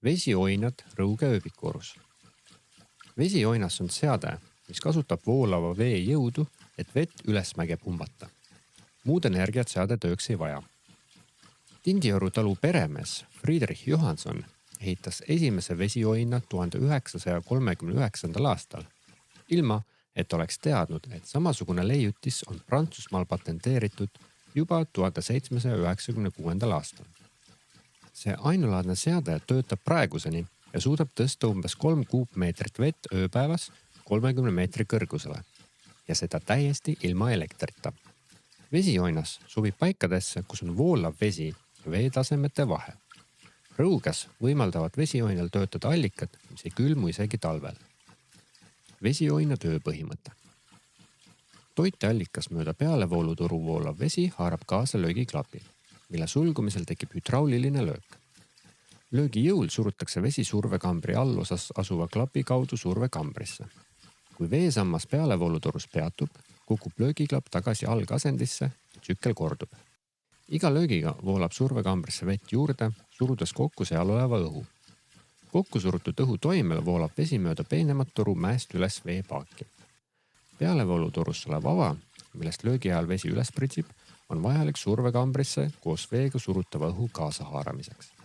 Vesioinad Rõuge ööbikuorus. Vesioinas on seade, mis kasutab voolava vee jõudu, et vett ülesmäge pumbata. Muud energiat seade tööks ei vaja. Tindioru talu peremees Friedrich Johanson ehitas esimese vesioina 1939. aastal, ilma et oleks teadnud, et samasugune leiutis on Prantsusmaal patenteeritud juba 1796. aastal. See ainulaadne seade töötab praeguseni ja suudab tõsta umbes 3 kuupmeetrit vett ööpäevas 30 meetri kõrgusele ja seda täiesti ilma elektrita. Vesioinas sobib paikadesse, kus on voolav vesi ja veetasemete vahe. Rõuges võimaldavad vesioinal töötada allikad, mis ei külmu isegi talvel. Vesioina tööpõhimõte. Toiteallikas mööda pealevooluturu voolav vesi haarab kaasa löögiklapi, mille sulgumisel tekib hüdrauliline löök. Löögi jõul surutakse vesi survekambri allosas asuva klapi kaudu survekambrisse. Kui veesammas pealevooluturus peatub, kukub löögiklapp tagasi algasendisse ja tsükkel kordub. Iga löögiga voolab survekambrisse vett juurde, surudes kokku seal oleva õhu. Kokku surutud õhu toimel voolab vesi mööda peenemat toru mäest üles veepaaki. Pealevooluturus olev ava, millest löögi ajal vesi üles pritsib, on vajalik survekambrisse koos veega surutava õhu kaasahaaramiseks.